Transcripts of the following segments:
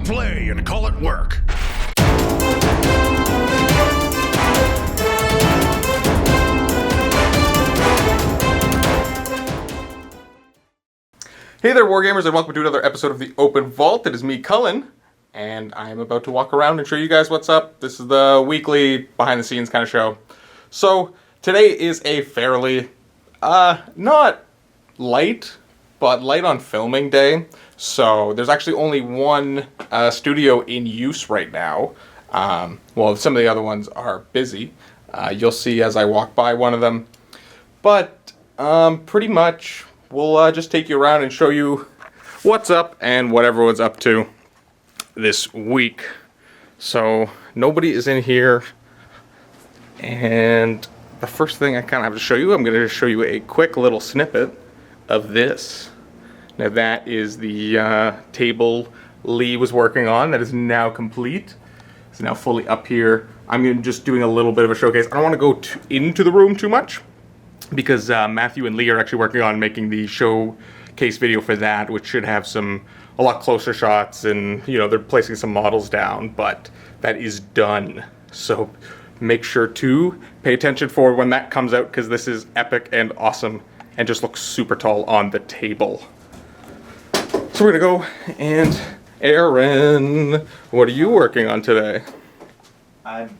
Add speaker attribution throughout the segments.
Speaker 1: it play and call it work.
Speaker 2: Hey there, Wargamers, and welcome to another episode of the Open Vault. It is me, Cullen, and I am about to walk around and show you guys what's up. This is the weekly behind-the-scenes kind of show. So, today is a fairly, not light, but light on filming day. So, there's actually only one studio in use right now. Well, some of the other ones are busy. You'll see as I walk by one of them. But, pretty much, we'll just take you around and show you what's up and what everyone's up to this week. So, nobody is in here. And the first thing I kind of have to show you, I'm going to show you a quick little snippet of this. Now that is the table Lee was working on. That is now complete. It's now fully up here. I'm just doing a little bit of a showcase. I don't want to go into the room too much, because Mathew and Lee are actually working on making the showcase video for that, which should have a lot closer shots, and they're placing some models down, but that is done. So make sure to pay attention for when that comes out, because this is epic and awesome and just looks super tall on the table. So we're gonna go, and Aaron, what are you working on today?
Speaker 3: I'm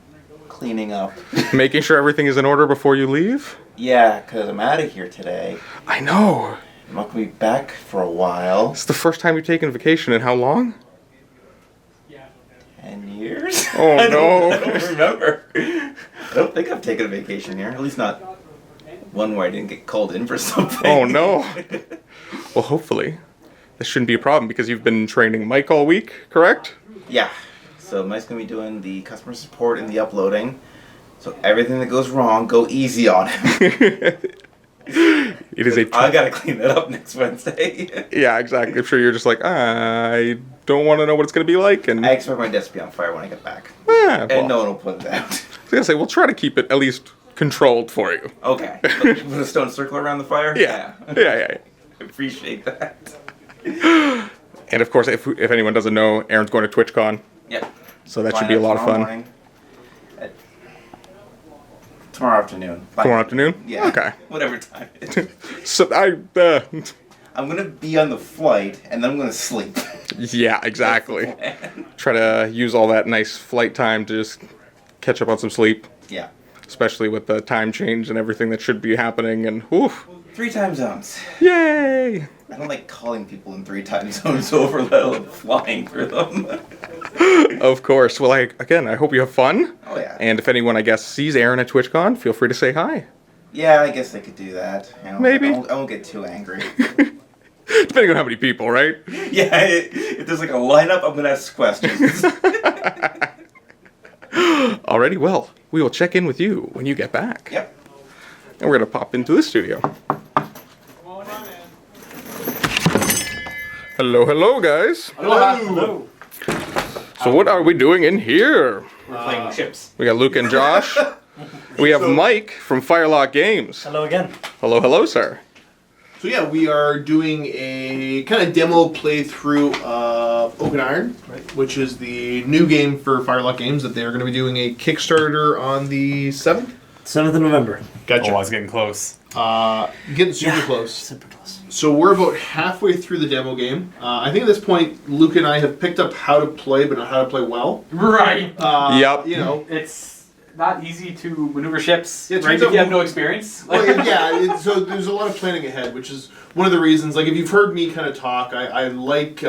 Speaker 3: cleaning up.
Speaker 2: Making sure everything is in order before you leave?
Speaker 3: Yeah, because I'm out of here today.
Speaker 2: I know.
Speaker 3: I'm not going to be back for a while.
Speaker 2: It's the first time you've taken vacation in how long?
Speaker 3: 10 years?
Speaker 2: Oh, no.
Speaker 3: I don't remember. I don't think I've taken a vacation here. At least not one where I didn't get called in for something.
Speaker 2: Oh, no. Well, hopefully. This shouldn't be a problem, because you've been training Mike all week, correct?
Speaker 3: Yeah. So Mike's going to be doing the customer support and the uploading. So everything that goes wrong, go easy on him.
Speaker 2: It is
Speaker 3: I gotta clean that up next Wednesday.
Speaker 2: Yeah, exactly. I'm sure you're just like, I don't want to know what it's going to be like. And
Speaker 3: I expect my desk to be on fire when I get back.
Speaker 2: Yeah,
Speaker 3: and no one will put it out.
Speaker 2: I was going to say, we'll try to keep it at least controlled for you.
Speaker 3: Okay. Put a stone circle around the fire?
Speaker 2: Yeah.
Speaker 3: I appreciate that.
Speaker 2: And of course, if anyone doesn't know, Aaron's going to TwitchCon.
Speaker 3: Yep.
Speaker 2: So that should be a lot of fun.
Speaker 3: Morning. Tomorrow afternoon.
Speaker 2: Tomorrow afternoon?
Speaker 3: Yeah.
Speaker 2: Okay.
Speaker 3: Whatever time it is.
Speaker 2: So
Speaker 3: I'm going to be on the flight, and then I'm going to sleep.
Speaker 2: Yeah, exactly. Try to use all that nice flight time to just catch up on some sleep.
Speaker 3: Yeah.
Speaker 2: Especially with the time change and everything that should be happening, and oof.
Speaker 3: 3 time zones.
Speaker 2: Yay!
Speaker 3: I don't like calling people in 3 time zones over, let alone flying through them.
Speaker 2: Of course. Well, I hope you have fun.
Speaker 3: Oh, yeah.
Speaker 2: And if anyone, I guess, sees Aaron at TwitchCon, feel free to say hi.
Speaker 3: Yeah, I guess I could do that.
Speaker 2: Maybe.
Speaker 3: I won't get too angry.
Speaker 2: Depending on how many people, right?
Speaker 3: Yeah, if there's like a lineup, I'm going to ask questions.
Speaker 2: Alrighty, well, we will check in with you when you get back.
Speaker 3: Yep.
Speaker 2: And we're going to pop into the studio. Hello, hello, guys.
Speaker 4: Hello.
Speaker 2: So what are we doing in here?
Speaker 4: We're playing ships.
Speaker 2: We got Luka and Josh. We have Mike from Firelock Games.
Speaker 4: Hello again.
Speaker 2: Hello, hello, sir.
Speaker 5: So yeah, we are doing a kind of demo playthrough of Oak and Iron, right, which is the new game for Firelock Games that they're going to be doing a Kickstarter on the 7th.
Speaker 4: 7th of November.
Speaker 5: Gotcha.
Speaker 6: Oh, I was getting close.
Speaker 5: Getting super close.
Speaker 4: Super close.
Speaker 5: So we're about halfway through the demo game. I think at this point, Luke and I have picked up how to play, but not how to play well.
Speaker 6: Right.
Speaker 2: Yep.
Speaker 5: You know,
Speaker 6: It's not easy to maneuver ships,
Speaker 5: Yeah, it
Speaker 6: right?
Speaker 5: turns
Speaker 6: If
Speaker 5: out
Speaker 6: you have no experience.
Speaker 5: well, yeah, so there's a lot of planning ahead, which is one of the reasons, like if you've heard me kind of talk, I like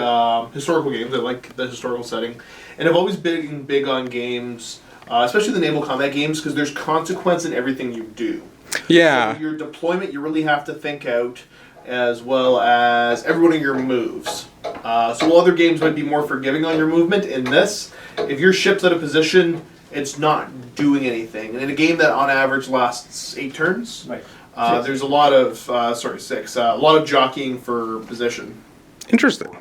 Speaker 5: historical games, I like the historical setting, and I've always been big on games, especially the naval combat games, because there's consequence in everything you do.
Speaker 2: Yeah.
Speaker 5: So your deployment, you really have to think out, as well as every one of your moves. So while other games might be more forgiving on your movement, in this, if your ship's out of position, it's not doing anything. And in a game that on average lasts 8 turns,
Speaker 6: Right.
Speaker 5: there's a lot of, 6, a lot of jockeying for position.
Speaker 2: Interesting.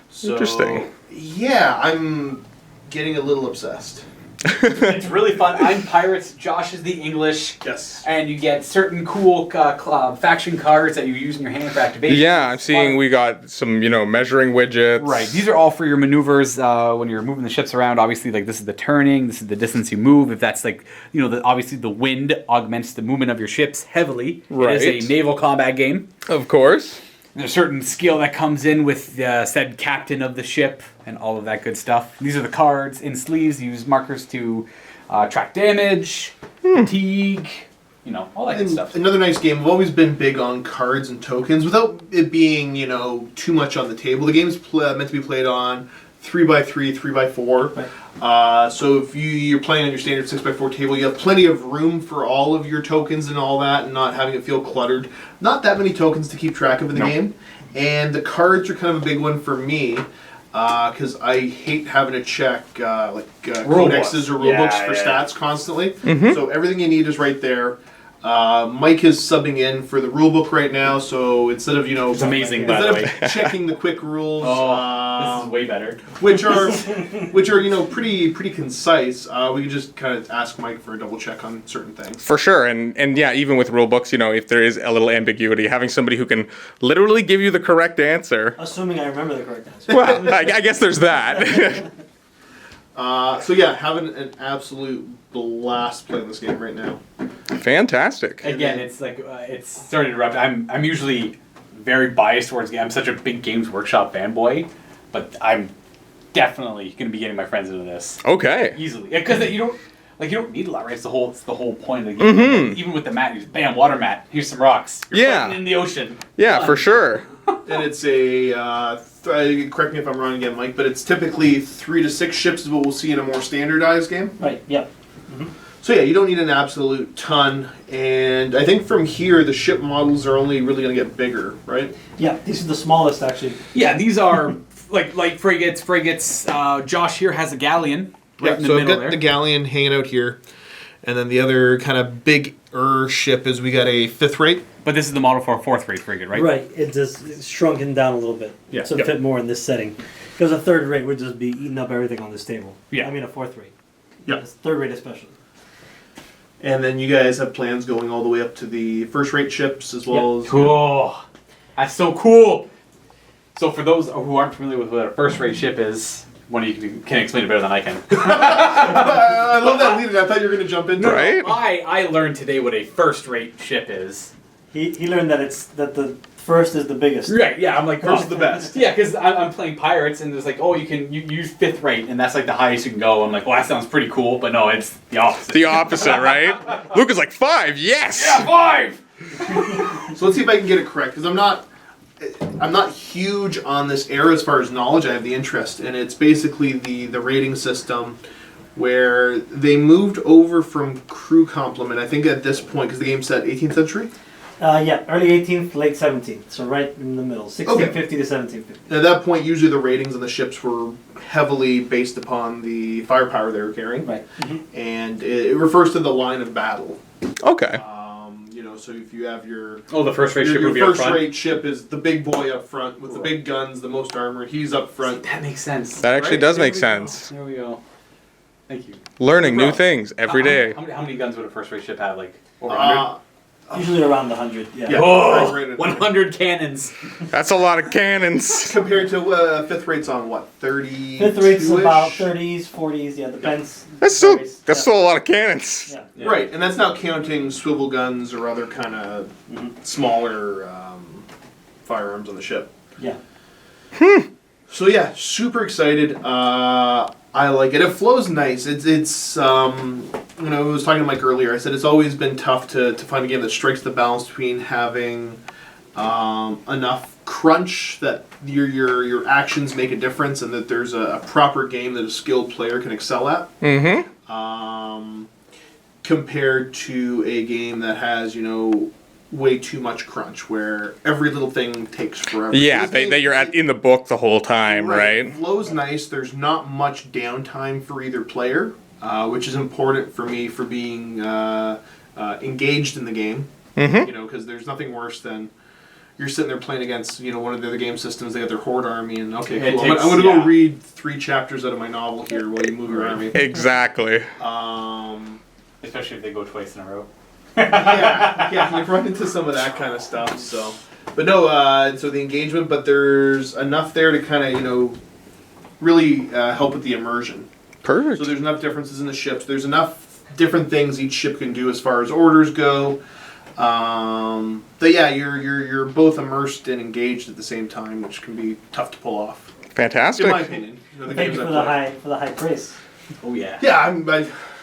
Speaker 5: So,
Speaker 2: Interesting.
Speaker 5: Yeah, I'm getting a little obsessed.
Speaker 6: It's really fun. I'm Pirates. Josh is the English.
Speaker 5: Yes.
Speaker 6: And you get certain cool faction cards that you use in your hand for activation.
Speaker 2: Yeah, I'm seeing we got some, measuring widgets.
Speaker 6: Right. These are all for your maneuvers when you're moving the ships around. Obviously, like this is the turning. This is the distance you move. If that's like, obviously the wind augments the movement of your ships heavily.
Speaker 2: Right.
Speaker 6: It is a naval combat game.
Speaker 2: Of course.
Speaker 6: There's a certain skill that comes in with said captain of the ship and all of that good stuff. These are the cards in sleeves. Use markers to track damage, fatigue, all that good stuff.
Speaker 5: Another nice game. I've always been big on cards and tokens without it being, too much on the table. The game's meant to be played on 3x3, 3x4.
Speaker 6: Right.
Speaker 5: So if you're playing on your standard 6x4 table, you have plenty of room for all of your tokens and all that, and not having it feel cluttered. Not that many tokens to keep track of in the game. And the cards are kind of a big one for me, because I hate having to check codexes or rulebooks for stats constantly. So everything you need is right there. Mike is subbing in for the rulebook right now, so instead of
Speaker 6: It's amazing, by the way.
Speaker 5: checking the quick rules,
Speaker 6: This is way better.
Speaker 5: which are pretty concise, we can just kind of ask Mike for a double check on certain things.
Speaker 2: For sure, and yeah, even with rule books, if there is a little ambiguity, having somebody who can literally give you the correct answer.
Speaker 4: Assuming I remember the correct answer.
Speaker 2: Well, I guess there's that.
Speaker 5: So yeah, having an absolute blast playing this game right now.
Speaker 2: Fantastic.
Speaker 6: Again, it's like it's sorry to interrupt. I'm usually very biased towards games. I'm such a big Games Workshop fanboy, but I'm definitely going to be getting my friends into this
Speaker 2: Okay.
Speaker 6: easily because you don't need a lot, right? It's the whole point of the game. Even with the mat, you just bam, water mat. Here's some rocks. You're floating in the ocean.
Speaker 2: Yeah, for sure.
Speaker 5: And it's a, correct me if I'm wrong again, Mike, but it's typically 3 to 6 ships is what we'll see in a more standardized game.
Speaker 4: Right, yeah.
Speaker 5: So yeah, you don't need an absolute ton, and I think from here the ship models are only really going to get bigger, right?
Speaker 4: Yeah, these are the smallest, actually.
Speaker 6: Yeah, these are like frigates. Josh here has a galleon right in the
Speaker 5: so I've
Speaker 6: middle
Speaker 5: got
Speaker 6: there.
Speaker 5: the galleon hanging out here, and then the other kind of big-er ship is we got a 5th rate.
Speaker 6: But this is the model for a 4th rate frigate, right?
Speaker 4: Right, it's shrunken down a little bit.
Speaker 5: Yeah.
Speaker 4: So to fit more in this setting. Because a 3rd rate would just be eating up everything on this table.
Speaker 6: Yeah.
Speaker 4: I mean a 4th rate.
Speaker 5: Yeah.
Speaker 4: 3rd rate especially.
Speaker 5: And then you guys have plans going all the way up to the 1st rate ships as well as...
Speaker 6: Cool. That's so cool. So for those who aren't familiar with what a first-rate ship is, one of you can explain it better than I can.
Speaker 5: I love that lead. I thought you were going to jump in.
Speaker 2: Right?
Speaker 6: I learned today what a first-rate ship is.
Speaker 4: He learned that the first is the biggest.
Speaker 6: Right, yeah, I'm like,
Speaker 5: First is the best.
Speaker 6: Yeah, because I'm playing Pirates, and there's like, oh, you use 5th rate, and that's like the highest you can go. I'm like, well, that sounds pretty cool, but no, it's the opposite.
Speaker 2: The opposite, right? Luke is like 5, yes!
Speaker 6: Yeah, 5!
Speaker 5: So let's see if I can get it correct, because I'm not huge on this era as far as knowledge. I have the interest, and it's basically the rating system where they moved over from crew complement, I think at this point, because the game's set 18th century.
Speaker 4: Yeah, early 18th, late 17th. So right in the middle. 1650 to 1750.
Speaker 5: At that point, usually the ratings on the ships were heavily based upon the firepower they were carrying.
Speaker 4: Right.
Speaker 5: And it refers to the line of battle.
Speaker 2: Okay.
Speaker 5: So if you have your...
Speaker 6: Oh, the first-rate ship
Speaker 5: Your
Speaker 6: would be up front?
Speaker 5: first-rate ship is the big boy up front with the big guns, the most armor. He's up front.
Speaker 6: That makes sense.
Speaker 2: That actually
Speaker 5: Right,
Speaker 2: does
Speaker 5: there
Speaker 2: make
Speaker 5: we
Speaker 2: sense.
Speaker 6: There we go. Thank you.
Speaker 2: Learning
Speaker 5: No
Speaker 2: new
Speaker 5: problem.
Speaker 2: things every day.
Speaker 6: How many guns would a first-rate ship have? Like, over 100?
Speaker 4: Usually around the 100, yeah.
Speaker 5: Yeah.
Speaker 6: Oh,
Speaker 5: Right at
Speaker 6: 100 cannons.
Speaker 2: That's a lot of cannons.
Speaker 5: Compared to 5th rate's on what, 30?
Speaker 4: 5th rate's about 30s, 40s, yeah, depends.
Speaker 2: That's still
Speaker 4: Varies.
Speaker 2: that's still a lot of cannons.
Speaker 4: Yeah.
Speaker 6: Yeah.
Speaker 5: Right, and that's not counting swivel guns or other kind of smaller firearms on the ship.
Speaker 4: Yeah.
Speaker 5: So yeah, super excited. I like it. It flows nice. It's I was talking to Mike earlier. I said it's always been tough to find a game that strikes the balance between having enough crunch that your actions make a difference and that there's a proper game that a skilled player can excel at. Compared to a game that has way too much crunch where every little thing takes forever.
Speaker 2: Yeah,
Speaker 5: This game-
Speaker 2: that you're in the book the whole time, right?
Speaker 5: It flows nice. There's not much downtime for either player, which is important for me for being engaged in the game. Because there's nothing worse than you're sitting there playing against, one of the other game systems. They got their horde army, and okay,
Speaker 6: It
Speaker 5: cool.
Speaker 6: takes-
Speaker 5: I'm gonna go
Speaker 6: yeah.
Speaker 5: read 3 chapters out of my novel here while you move your army.
Speaker 2: Exactly.
Speaker 6: Especially if they go twice in a row.
Speaker 5: yeah, you run into some of that kind of stuff. So, but no, so the engagement, but there's enough there to kind of, really help with the immersion.
Speaker 2: Perfect.
Speaker 5: So there's enough differences in the ships. There's enough different things each ship can do as far as orders go. But yeah, you're both immersed and engaged at the same time, which can be tough to pull off,
Speaker 2: Fantastic.
Speaker 5: in my opinion. The
Speaker 4: Thank
Speaker 5: games
Speaker 4: you
Speaker 5: I
Speaker 4: for the
Speaker 5: play.
Speaker 4: high praise.
Speaker 6: Oh yeah.
Speaker 5: Yeah, I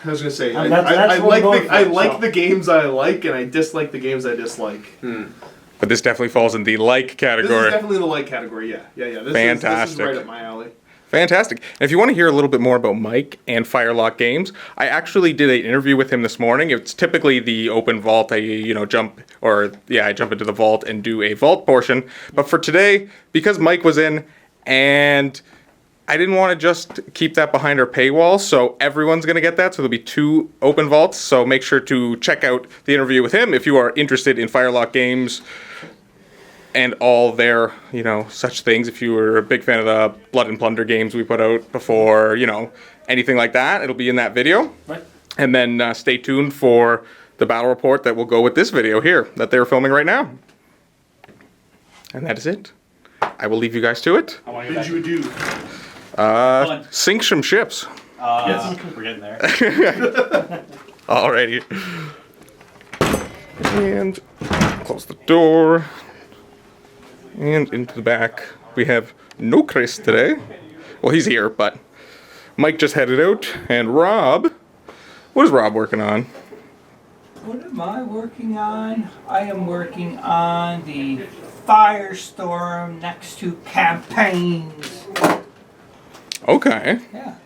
Speaker 5: was gonna say
Speaker 4: That's
Speaker 5: I
Speaker 4: what
Speaker 5: like
Speaker 4: we're going
Speaker 5: the I
Speaker 4: for,
Speaker 5: like
Speaker 4: so.
Speaker 5: the games I like, and I dislike the games I dislike.
Speaker 2: But this definitely falls in the like
Speaker 5: This
Speaker 2: category.
Speaker 5: is definitely the like category. Yeah. This
Speaker 2: Fantastic.
Speaker 5: is right up my alley.
Speaker 2: Fantastic. And if you want to hear a little bit more about Mike and Firelock Games, I actually did an interview with him this morning. It's typically the open vault. I jump into the vault and do a vault portion. But for today, because Mike was in, and I didn't want to just keep that behind our paywall, so everyone's going to get that. So there'll be 2 open vaults. So make sure to check out the interview with him if you are interested in Firelock Games and all their, such things. If you were a big fan of the Blood and Plunder games we put out before, anything like that, it'll be in that video.
Speaker 4: Right.
Speaker 2: And then stay tuned for the battle report that will go with this video here that they're filming right now. And that is it. I will leave you guys to it.
Speaker 6: I want to
Speaker 5: Bid
Speaker 6: get
Speaker 5: you adieu.
Speaker 6: back.
Speaker 2: Sink some ships.
Speaker 6: Yes, we're getting there.
Speaker 2: Alrighty. And close the door. And into the back. We have no Chris today. Well, he's here, but Mike just headed out. And Rob, what is Rob working on?
Speaker 7: What am I working on? I am working on the Firestorm next to campaigns.
Speaker 2: Okay.
Speaker 7: Yeah.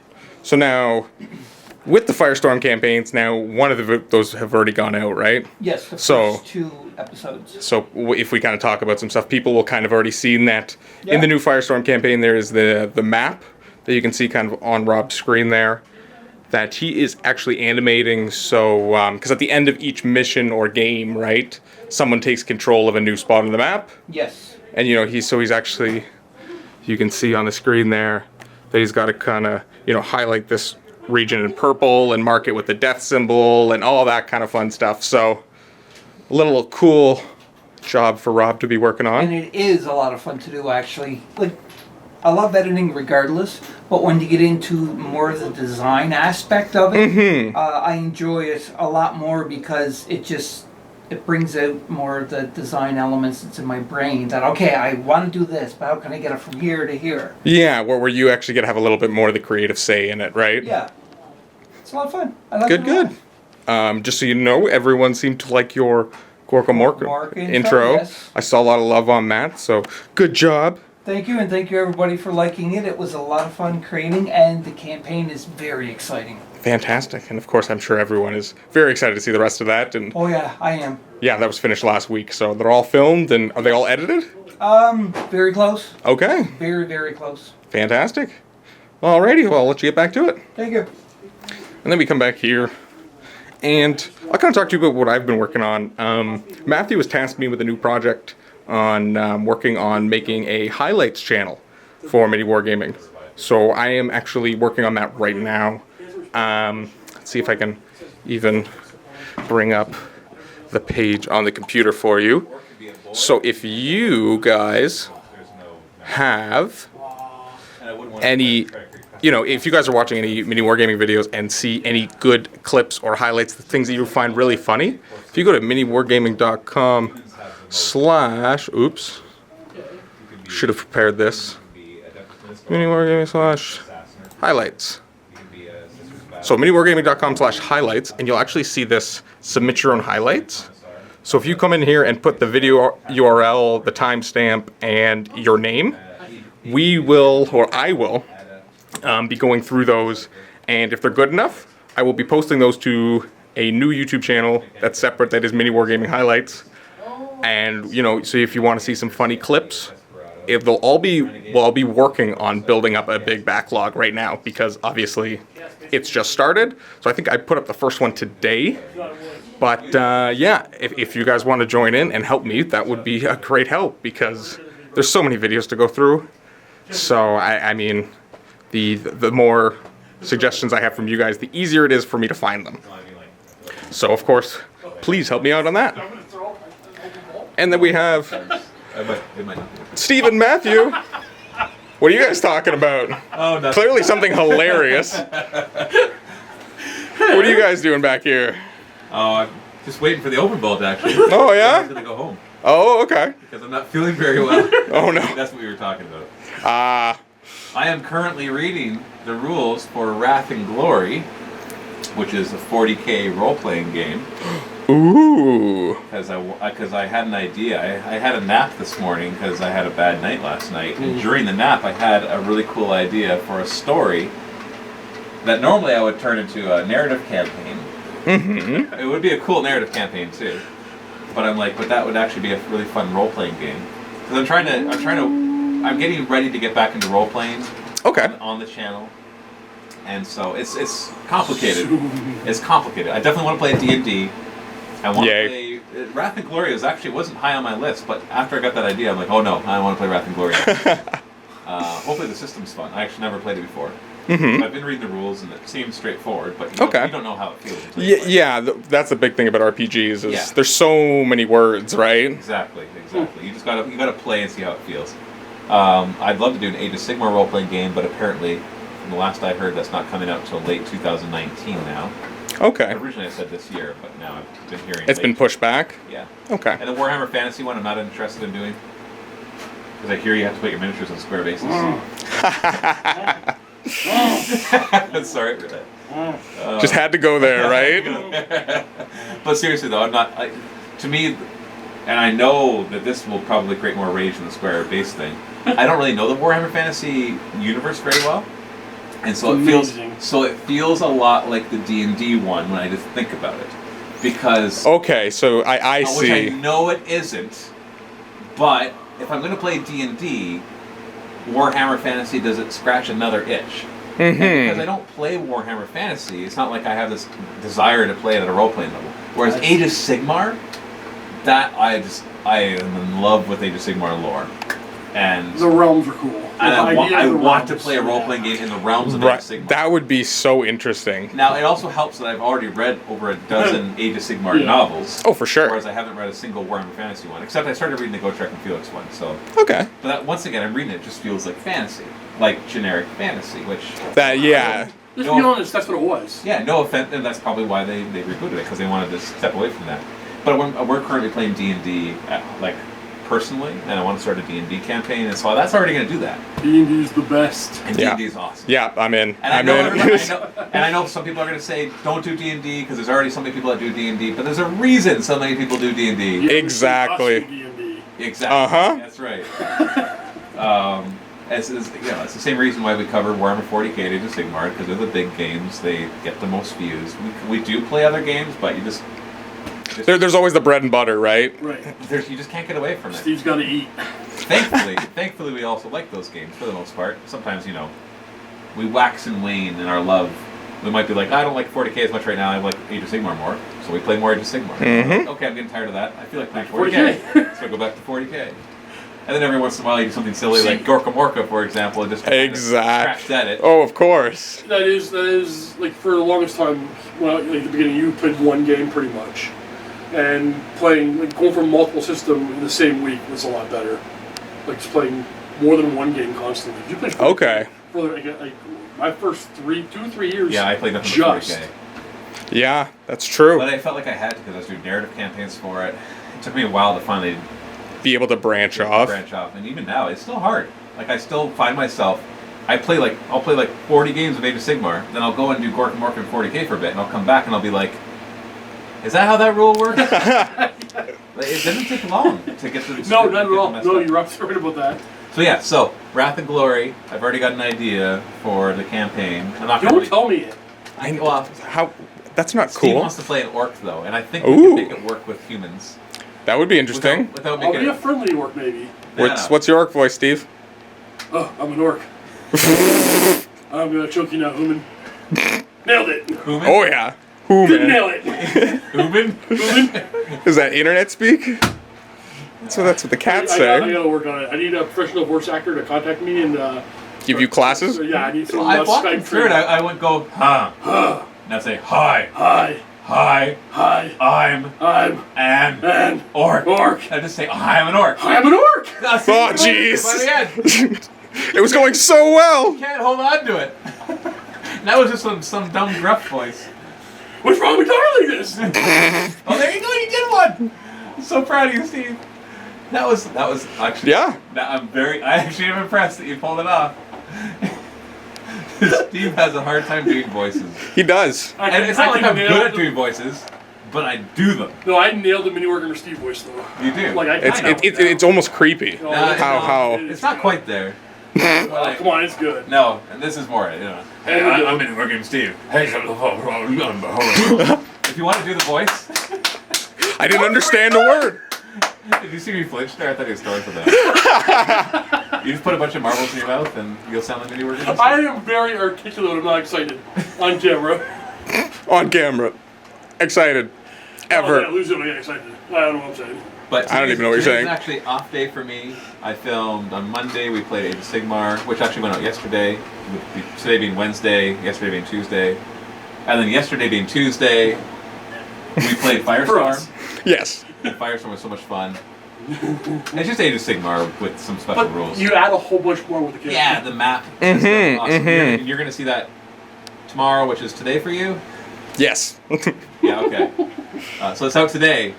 Speaker 2: So now, with the Firestorm campaigns, now one of those have already gone out, right?
Speaker 7: Yes, the
Speaker 2: So-
Speaker 7: first 2 episodes.
Speaker 2: So if we kind of talk about some stuff, people will kind of already seen that in
Speaker 7: Yeah.
Speaker 2: the new Firestorm campaign. There is the map that you can see kind of on Rob's screen there, that he is actually animating. So because at the end of each mission or game, right, someone takes control of a new spot on the map,
Speaker 7: Yes.
Speaker 2: and he's actually, you can see on the screen there that he's got to kind of highlight this region in purple and mark it with the death symbol and all that kind of fun stuff. So a little cool job for Rob to be working on.
Speaker 7: And it is a lot of fun to do, actually. Like, I love editing regardless, but when you get into more of the design aspect of it, I enjoy it a lot more because it brings out more of the design elements that's in my brain that, okay, I want to do this, but how can I get it from here to here?
Speaker 2: Yeah, where you actually get to have a little bit more of the creative say in it, right?
Speaker 7: Yeah. It's a lot of fun. I like
Speaker 2: Good,
Speaker 7: it a lot.
Speaker 2: good. Just so you know, everyone seemed to like your Gorka Mork intro.
Speaker 7: Yes.
Speaker 2: I saw a lot of love on that, so good job.
Speaker 7: Thank you, and thank you everybody for liking it. It was a lot of fun creating, and the campaign is very exciting.
Speaker 2: Fantastic. And of course, I'm sure everyone is very excited to see the rest of that. And
Speaker 7: Oh yeah, I am.
Speaker 2: yeah, that was finished last week, so they're all filmed, and are they all edited?
Speaker 7: Very close.
Speaker 2: Okay,
Speaker 7: Very, very close.
Speaker 2: fantastic. Alrighty, well, I'll let you get back to it.
Speaker 7: Thank you.
Speaker 2: And then we come back here, and I'll kind of talk to you about what I've been working on. Mathew has tasked me with a new project on working on making a highlights channel for MiniWarGaming. So I am actually working on that right now. Let's see if I can even bring up the page on the computer for you. So if you guys have any, if you guys are watching any MiniWarGaming videos and see any good clips or highlights, the things that you find really funny, if you go to miniwargaming.com/ oops, should have prepared this. MiniWargaming / highlights. So miniwargaming.com / highlights, and you'll actually see this submit your own highlights. So if you come in here and put the video URL, the timestamp, and your name, we will, or I will, be going through those, and if they're good enough, I will be posting those to a new YouTube channel that's separate, that is MiniWarGaming Highlights. And so if you want to see some funny clips, I'll be working on building up a big backlog right now, because obviously it's just started. So I think I put up the first one today, But yeah, if you guys want to join in and help me, that would be a great help because there's so many videos to go through. So I mean, the more suggestions I have from you guys, the easier it is for me to find them. So of course, please help me out on that. And then we have Steve and Matthew. What are you guys talking about?
Speaker 8: Oh, nothing.
Speaker 2: Clearly something hilarious. What are you guys doing back here?
Speaker 8: Oh, I'm just waiting for the open ball to actually.
Speaker 2: Oh, yeah?
Speaker 8: I'm gonna go home
Speaker 2: Oh, okay.
Speaker 8: because I'm not feeling very well.
Speaker 2: Oh, no.
Speaker 8: That's what we were talking about.
Speaker 2: Ah,
Speaker 8: I am currently reading the rules for Wrath and Glory, which is a 40k role-playing game.
Speaker 2: ooh.
Speaker 8: Because I had an idea. I had a nap this morning because I had a bad night last night. And during the nap, I had a really cool idea for a story that normally I would turn into a narrative campaign.
Speaker 2: Mm-hmm.
Speaker 8: It would be a cool narrative campaign too. But I'm like, but that would actually be a really fun role-playing game. Because I'm getting ready to get back into role-playing
Speaker 2: Okay.
Speaker 8: on the channel. And so it's complicated. It's complicated. I definitely want to play D&D. I want to play Wrath and Glory wasn't high on my list, but after I got that idea, I'm like, oh no, I want to play Wrath and Glory. Hopefully the system's fun. I actually never played it before.
Speaker 2: Mm-hmm.
Speaker 8: I've been reading the rules and it seems straightforward, but you don't know how it feels. Until you play.
Speaker 2: Yeah, that's the big thing about RPGs is
Speaker 8: Yeah.
Speaker 2: there's so many words, right?
Speaker 8: Exactly. You just gotta play and see how it feels. I'd love to do an Age of Sigmar role-playing game, but apparently, from the last I heard, that's not coming out until late 2019 now.
Speaker 2: Okay.
Speaker 8: Originally I said this year, but now I've been hearing
Speaker 2: It's been
Speaker 8: late.
Speaker 2: pushed back?
Speaker 8: Yeah.
Speaker 2: Okay.
Speaker 8: And the Warhammer Fantasy one I'm not interested in doing. Because I hear you have to put your miniatures on square bases. Sorry for that.
Speaker 2: Just had to go there, right?
Speaker 8: But seriously though, to me, and I know that this will probably create more rage than the square base thing. I don't really know the Warhammer Fantasy universe very well. And so it feels a lot like the D&D one when I just think about it. Because
Speaker 2: Okay, so I see.
Speaker 8: which I know it isn't, but if I'm going to play D&D, Warhammer Fantasy doesn't scratch another itch. And because I don't play Warhammer Fantasy, it's not like I have this desire to play it at a role-playing level. Whereas Age of Sigmar, I am in love with Age of Sigmar lore. And
Speaker 9: The realms are cool.
Speaker 8: I want to play a role-playing game in the realms of Age of Sigmar.
Speaker 2: That would be so interesting.
Speaker 8: Now, it also helps that I've already read over a dozen Age of Sigmar novels.
Speaker 2: Oh, for sure.
Speaker 8: Whereas I haven't read a single Warhammer Fantasy one, except I started reading the Gotrek and Felix one. So,
Speaker 2: Okay.
Speaker 8: but that, once again, I'm reading it just feels like fantasy, like generic fantasy, which
Speaker 2: Yeah.
Speaker 9: Let's be honest, that's what it was.
Speaker 8: yeah, no offense, and that's probably why they rebooted it because they wanted to step away from that. But we're currently playing D&D like personally, and I want to start a D&D campaign, and so that's already going to do that.
Speaker 9: D&D is the best.
Speaker 8: And
Speaker 2: Yeah.
Speaker 8: D&D is awesome.
Speaker 2: Yeah, I'm in.
Speaker 8: And I
Speaker 2: I'm
Speaker 8: know,
Speaker 2: in.
Speaker 8: and I know some people are going to say, don't do D&D because there's already so many people that do D&D, but there's a reason so many people do D&D.
Speaker 9: Yeah,
Speaker 2: Exactly.
Speaker 9: us do D&D.
Speaker 8: Exactly.
Speaker 2: Uh-huh.
Speaker 8: That's right. It's the same reason why we cover Warhammer 40k and Age of Sigmar, because they're the big games, they get the most views. We do play other games, but you just
Speaker 2: There's always the bread and butter, right?
Speaker 9: Right.
Speaker 8: you just can't get away from it.
Speaker 9: Steve's got to eat.
Speaker 8: Thankfully, we also like those games for the most part. Sometimes, we wax and wane in our love. We might be like, I don't like 40k as much right now. I like Age of Sigmar more, so we play more Age of Sigmar.
Speaker 2: Mhm.
Speaker 8: Okay, I'm getting tired of that. I feel like playing 40k, so I go back to 40k. And then every once in a while, you do something silly like Gorka Morka, for example, and just scratch at it.
Speaker 2: Oh, of course.
Speaker 9: That is like for the longest time. Well, like at the beginning, you played one game pretty much, and going from multiple system in the same week was a lot better. Like just playing more than one game constantly. You played
Speaker 2: Okay.
Speaker 9: for like my first 3 years.
Speaker 8: Yeah, I played nothing
Speaker 9: just.
Speaker 8: but 40k.
Speaker 2: Yeah, that's true.
Speaker 8: But I felt like I had to because I was doing narrative campaigns for it. It took me a while to finally
Speaker 2: Be able to branch off.
Speaker 8: and even now it's still hard. Like I still find myself, I'll play like 40 games of Age of Sigmar, then I'll go and do Gorka Morka and 40k for a bit, and I'll come back and I'll be like, is that how that rule works? It doesn't take long to get to the
Speaker 9: No, not at all. No, you're absolutely right about that.
Speaker 8: So yeah, Wrath and Glory. I've already got an idea for the campaign. I'm not
Speaker 9: Don't tell me it.
Speaker 2: How? That's not
Speaker 8: Steve
Speaker 2: cool.
Speaker 8: wants to play an orc though, and I think we can make it work with humans.
Speaker 2: That would be interesting.
Speaker 8: Without
Speaker 9: I'll
Speaker 8: making
Speaker 9: be a
Speaker 8: it.
Speaker 9: friendly orc maybe.
Speaker 2: What's your orc voice, Steve?
Speaker 9: Oh, I'm an orc. I'm gonna choke you now, human. Nailed it.
Speaker 8: Human?
Speaker 2: Oh yeah.
Speaker 9: Didn't
Speaker 2: man.
Speaker 9: nail it.
Speaker 8: Ubin?
Speaker 2: Is that internet speak? So that's what the cats
Speaker 9: I
Speaker 2: say.
Speaker 9: gotta work on it. I need a professional voice actor to contact me and
Speaker 2: Give you classes?
Speaker 9: So, yeah, I need some
Speaker 8: I walked him
Speaker 9: Skype
Speaker 8: through it.
Speaker 9: training.
Speaker 8: I wouldn't go, huh. Now say, hi.
Speaker 9: Hi,
Speaker 8: Hi.
Speaker 9: hi,
Speaker 8: I'm
Speaker 9: I'm
Speaker 8: an orc.
Speaker 9: orc.
Speaker 8: I just say, I'm an orc.
Speaker 9: I'm an orc.
Speaker 2: Oh, jeez.
Speaker 8: By the end.
Speaker 2: It was going so well.
Speaker 8: Can't hold on to it. That was just some dumb gruff voice.
Speaker 9: What's wrong with darling this?
Speaker 8: Oh, there you go. You did one. I'm so proud of you, Steve. That was actually.
Speaker 2: Yeah.
Speaker 8: I actually am impressed that you pulled it off. Steve has a hard time doing voices,
Speaker 2: He does.
Speaker 8: and it's not like I'm good at doing voices, but I do them.
Speaker 9: No, I nailed the MiniWarGamer Steve voice though.
Speaker 8: You do.
Speaker 9: Like I
Speaker 2: It's
Speaker 9: know.
Speaker 2: it's almost creepy.
Speaker 9: No,
Speaker 8: Nah,
Speaker 9: it's
Speaker 2: How-
Speaker 9: not.
Speaker 2: how-
Speaker 9: It is
Speaker 8: It's not quite there.
Speaker 9: Oh, come on, it's good.
Speaker 8: No, and this is more, you know.
Speaker 9: Hey,
Speaker 8: I'm in working Steve. Hey, if you want to do the voice,
Speaker 2: I didn't understand a word.
Speaker 8: did you see me flinch there? I thought he was going for that. You just put a bunch of marbles in your mouth and you'll sound like MiniWarGaming.
Speaker 9: I am very articulate. I'm not excited on camera.
Speaker 2: On camera. Excited.
Speaker 9: I
Speaker 2: Ever.
Speaker 9: lose it when I get excited. I don't know what I'm saying.
Speaker 8: But
Speaker 2: I don't even know what you're
Speaker 8: today's
Speaker 2: saying.
Speaker 8: actually off day for me. I filmed on Monday. We played Age of Sigmar, which actually went out yesterday. With today being Wednesday, yesterday being Tuesday, and then yesterday being Tuesday, we played Firestorm.
Speaker 2: Yes.
Speaker 8: And Firestorm was so much fun. It's just Age of Sigmar with some special
Speaker 9: But
Speaker 8: rules.
Speaker 9: you add a whole bunch more with the character.
Speaker 8: Yeah, the map.
Speaker 2: Mhm,
Speaker 8: Awesome.
Speaker 2: mhm.
Speaker 8: You're going to see that tomorrow, which is today for you.
Speaker 2: Yes.
Speaker 8: Yeah. Okay. So it's out today,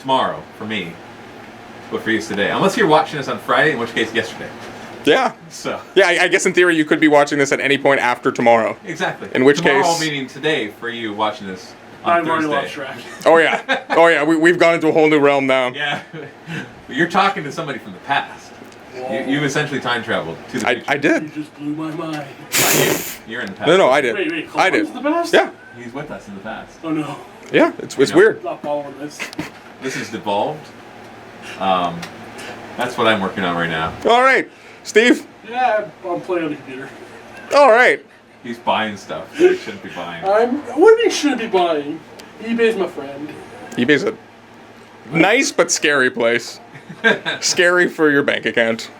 Speaker 8: tomorrow for me. But for you it's today, unless you're watching this on Friday, in which case yesterday.
Speaker 2: Yeah.
Speaker 8: So
Speaker 2: Yeah, I guess in theory you could be watching this at any point after tomorrow.
Speaker 8: exactly.
Speaker 2: In which
Speaker 8: tomorrow
Speaker 2: case-
Speaker 8: meaning today for you watching this on
Speaker 9: I've already
Speaker 8: Thursday.
Speaker 9: lost track.
Speaker 2: Oh yeah. Oh yeah, we've gone into a whole new realm now.
Speaker 8: Yeah. But you're talking to somebody from the past. You've essentially time traveled to the future.
Speaker 2: I
Speaker 9: You
Speaker 2: did.
Speaker 9: just blew my mind.
Speaker 8: You're in the past.
Speaker 2: No, I did.
Speaker 9: Wait,
Speaker 2: I did.
Speaker 9: Columbus the best?
Speaker 2: Yeah.
Speaker 8: He's with us in the past.
Speaker 9: Oh no.
Speaker 2: Yeah, it's
Speaker 8: know.
Speaker 2: weird.
Speaker 9: Not following this.
Speaker 8: This is devolved. That's what I'm working on right now.
Speaker 2: All right. Steve.
Speaker 9: Yeah, I'm playing on the computer.
Speaker 2: All right.
Speaker 8: He's buying stuff that he shouldn't be buying.
Speaker 9: What do you should be buying? eBay's my friend.
Speaker 2: eBay's a nice but scary place. Scary for your bank account.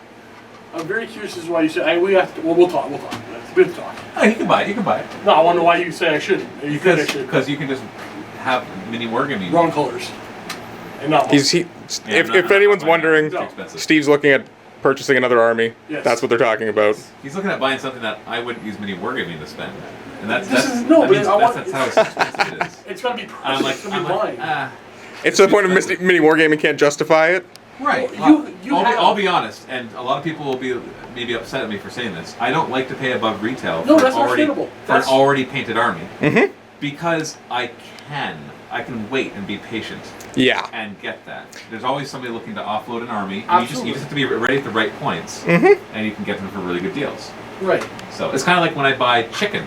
Speaker 9: I'm very curious as to why you say we'll talk. We'll talk. We'll talk.
Speaker 8: Oh, you can buy it. You can buy it.
Speaker 9: No, I wonder why you say I shouldn't. You think I should.
Speaker 8: Because you can just have MiniWarGaming.
Speaker 9: Wrong colors. And not
Speaker 2: If anyone's
Speaker 8: not
Speaker 2: wondering,
Speaker 8: it's too expensive.
Speaker 2: Steve's looking at purchasing another army.
Speaker 9: Yes.
Speaker 2: That's what they're talking about.
Speaker 8: He's looking at buying something that I wouldn't use MiniWarGaming to spend. And that's
Speaker 9: This
Speaker 8: that's
Speaker 9: is- no,
Speaker 8: that
Speaker 9: but
Speaker 8: means
Speaker 9: I want-
Speaker 8: that's how expensive it is.
Speaker 9: It's gotta be
Speaker 8: And
Speaker 9: perfect.
Speaker 8: I'm like,
Speaker 9: It's gonna be mine.
Speaker 2: It's to the point of Mini Wargaming can't justify it.
Speaker 8: Right.
Speaker 9: Well, you have-
Speaker 8: I'll be honest, and a lot of people will be maybe upset at me for saying this. I don't like to pay above retail
Speaker 9: No,
Speaker 8: for,
Speaker 9: that's
Speaker 8: an already,
Speaker 9: understandable.
Speaker 8: for an
Speaker 9: That's-
Speaker 8: already painted army.
Speaker 2: Mm-hmm.
Speaker 8: Because I can wait and be patient
Speaker 2: Yeah.
Speaker 8: and get that. There's always somebody looking to offload an army. And
Speaker 9: Absolutely.
Speaker 8: you just have to be ready at the right points,
Speaker 2: Mm-hmm.
Speaker 8: and you can get them for really good deals.
Speaker 9: Right.
Speaker 8: So it's kind of like when I buy chicken.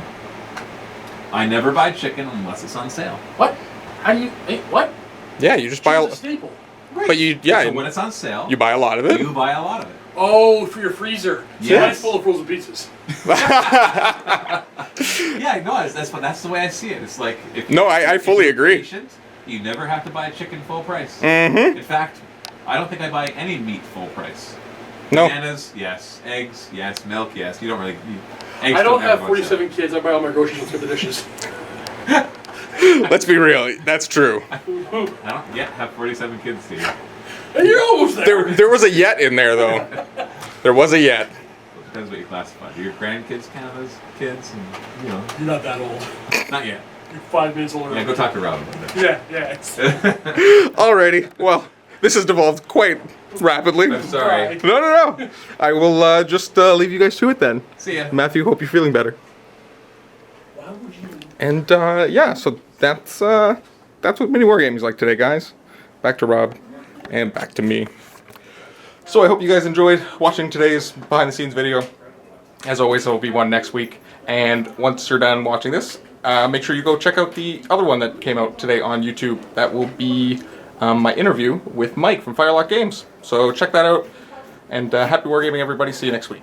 Speaker 8: I never buy chicken unless it's on sale.
Speaker 9: What? How do you? What?
Speaker 2: Yeah, you just buy
Speaker 9: It's a
Speaker 2: a,
Speaker 9: staple.
Speaker 2: but you
Speaker 8: So when it's on sale,
Speaker 2: you buy a lot of it.
Speaker 8: you buy a lot of it.
Speaker 9: Oh, for your freezer. So
Speaker 8: Yes.
Speaker 9: mine's full of frozen pizzas.
Speaker 8: Yeah, no, that's the way I see it. It's like if
Speaker 2: No, I
Speaker 8: if
Speaker 2: fully
Speaker 8: you're
Speaker 2: agree.
Speaker 8: Patient, you never have to buy a chicken full price.
Speaker 2: Mm-hmm.
Speaker 8: In fact, I don't think I buy any meat full price.
Speaker 2: No.
Speaker 8: Bananas, yes. Eggs, yes. Milk, yes. You don't really. Eggs
Speaker 9: I don't
Speaker 8: ever
Speaker 9: have
Speaker 8: go on sale.
Speaker 9: 47 kids. I buy all my groceries and skip the dishes.
Speaker 2: Let's be real. That's true.
Speaker 8: I don't yet have 47 kids, Steve.
Speaker 9: And you're almost there.
Speaker 2: There was a yet in there though. There was a yet.
Speaker 8: It depends what you classify. Do your grandkids count as kids? And, you know,
Speaker 9: You're not that old.
Speaker 8: not yet.
Speaker 9: You're 5 minutes older.
Speaker 8: Yeah, go talk to Robin about that.
Speaker 9: Yeah, yeah.
Speaker 2: Alrighty. Well, this has devolved quite rapidly.
Speaker 8: I'm sorry.
Speaker 9: Right.
Speaker 2: No. I will just leave you guys to it then.
Speaker 8: See ya.
Speaker 2: Matthew, hope you're feeling better.
Speaker 9: Why would you?
Speaker 2: And yeah, so that's what MiniWarGaming is like today, guys. Back to Rob, and back to me. So I hope you guys enjoyed watching today's behind-the-scenes video. As always, there will be one next week. And once you're done watching this, make sure you go check out the other one that came out today on YouTube. That will be my interview with Mike from Firelock Games. So check that out. And happy wargaming, everybody. See you next week.